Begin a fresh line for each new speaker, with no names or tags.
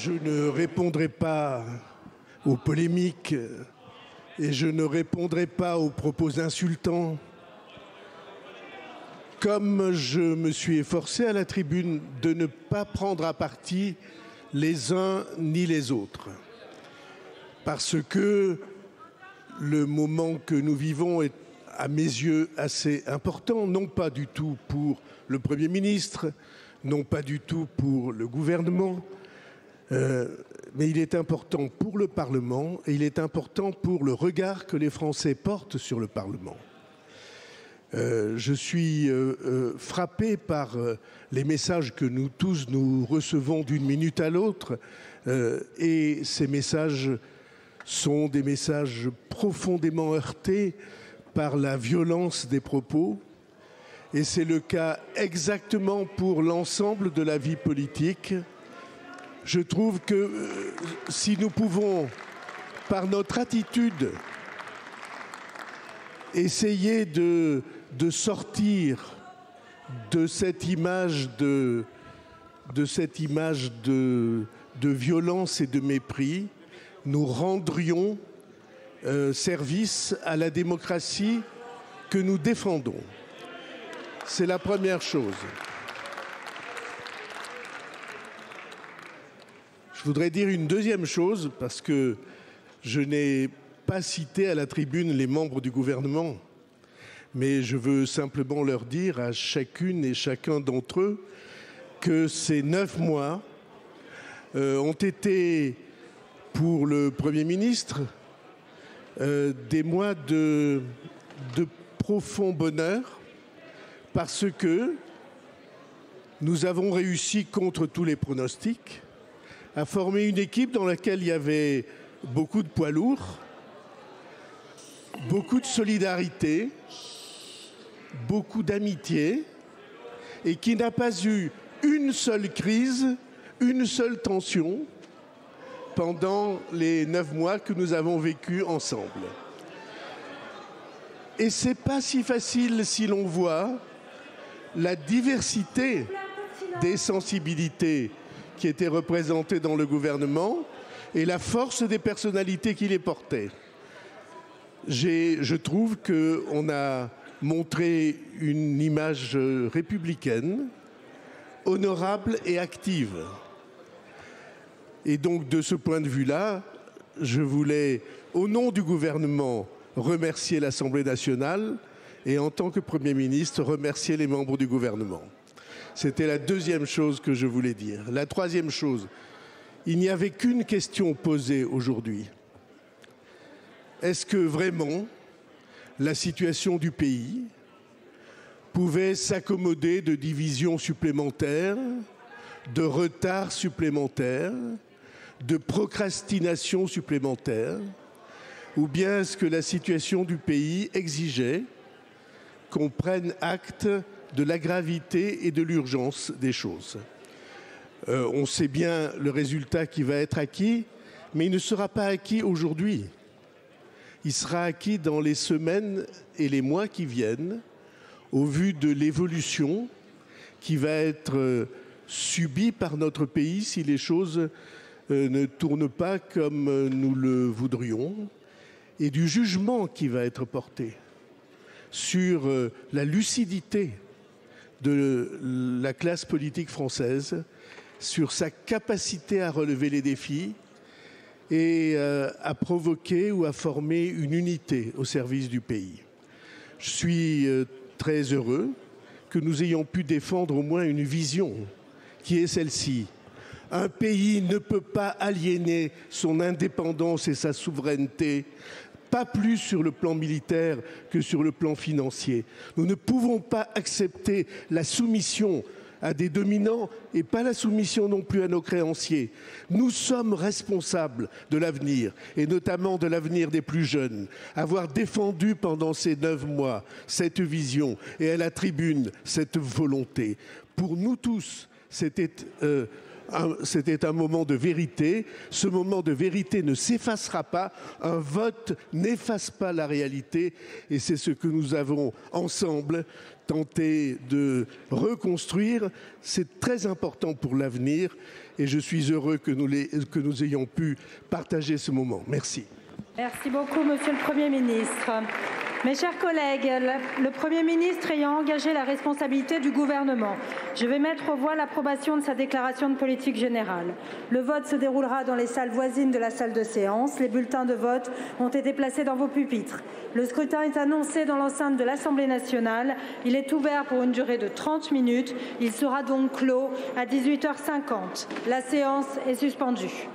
Je ne répondrai pas aux polémiques et je ne répondrai pas aux propos insultants. Comme je me suis efforcé à la tribune de ne pas prendre à partie les uns ni les autres. Parce que le moment que nous vivons est, à mes yeux, assez important, non pas du tout pour le Premier ministre, non pas du tout pour le gouvernement, mais il est important pour le Parlement et il est important pour le regard que les Français portent sur le Parlement. Je suis frappé par les messages que nous tous nous recevons d'une minute à l'autre et ces messages sont des messages profondément heurtés par la violence des propos et c'est le cas exactement pour l'ensemble de la vie politique. Je trouve que si nous pouvons, par notre attitude, essayer de sortir de cette image de violence et de mépris, nous rendrions service à la démocratie que nous défendons. C'est la première chose. Je voudrais dire une deuxième chose, parce que je n'ai pas cité à la tribune les membres du gouvernement, mais je veux simplement leur dire à chacune et chacun d'entre eux que ces 9 mois ont été pour le Premier ministre des mois de profond bonheur, parce que nous avons réussi contre tous les pronostics à former une équipe dans laquelle il y avait beaucoup de poids lourds, beaucoup de solidarité, beaucoup d'amitié, et qui n'a pas eu une seule crise, une seule tension pendant les 9 mois que nous avons vécus ensemble. Et c'est pas si facile si l'on voit la diversité des sensibilités qui étaient représentées dans le gouvernement et la force des personnalités qui les portaient. Je trouve qu'on a montré une image républicaine, honorable et active. Et donc, de ce point de vue-là, je voulais, au nom du gouvernement, remercier l'Assemblée nationale et, en tant que Premier ministre, remercier les membres du gouvernement. C'était la deuxième chose que je voulais dire. La troisième chose, il n'y avait qu'une question posée aujourd'hui. Est-ce que vraiment la situation du pays pouvait s'accommoder de divisions supplémentaires, de retards supplémentaires, de procrastination supplémentaire, ou bien est-ce que la situation du pays exigeait qu'on prenne acte de la gravité et de l'urgence des choses. On sait bien le résultat qui va être acquis, mais il ne sera pas acquis aujourd'hui. Il sera acquis dans les semaines et les mois qui viennent, au vu de l'évolution qui va être subie par notre pays si les choses ne tournent pas comme nous le voudrions, et du jugement qui va être porté sur la lucidité de la classe politique française, sur sa capacité à relever les défis et à provoquer ou à former une unité au service du pays. Je suis très heureux que nous ayons pu défendre au moins une vision qui est celle-ci. Un pays ne peut pas aliéner son indépendance et sa souveraineté, pas plus sur le plan militaire que sur le plan financier. Nous ne pouvons pas accepter la soumission à des dominants et pas la soumission non plus à nos créanciers. Nous sommes responsables de l'avenir et notamment de l'avenir des plus jeunes. Avoir défendu pendant ces 9 mois cette vision et à la tribune cette volonté, pour nous tous, c'était C'était un moment de vérité. Ce moment de vérité ne s'effacera pas. Un vote n'efface pas la réalité. Et c'est ce que nous avons ensemble tenté de reconstruire. C'est très important pour l'avenir. Et je suis heureux que nous ayons pu partager ce moment. Merci.
Merci beaucoup, Monsieur le Premier ministre. Mes chers collègues, le Premier ministre ayant engagé la responsabilité du gouvernement, je vais mettre aux voix l'approbation de sa déclaration de politique générale. Le vote se déroulera dans les salles voisines de la salle de séance. Les bulletins de vote ont été placés dans vos pupitres. Le scrutin est annoncé dans l'enceinte de l'Assemblée nationale. Il est ouvert pour une durée de 30 minutes. Il sera donc clos à 18h50. La séance est suspendue.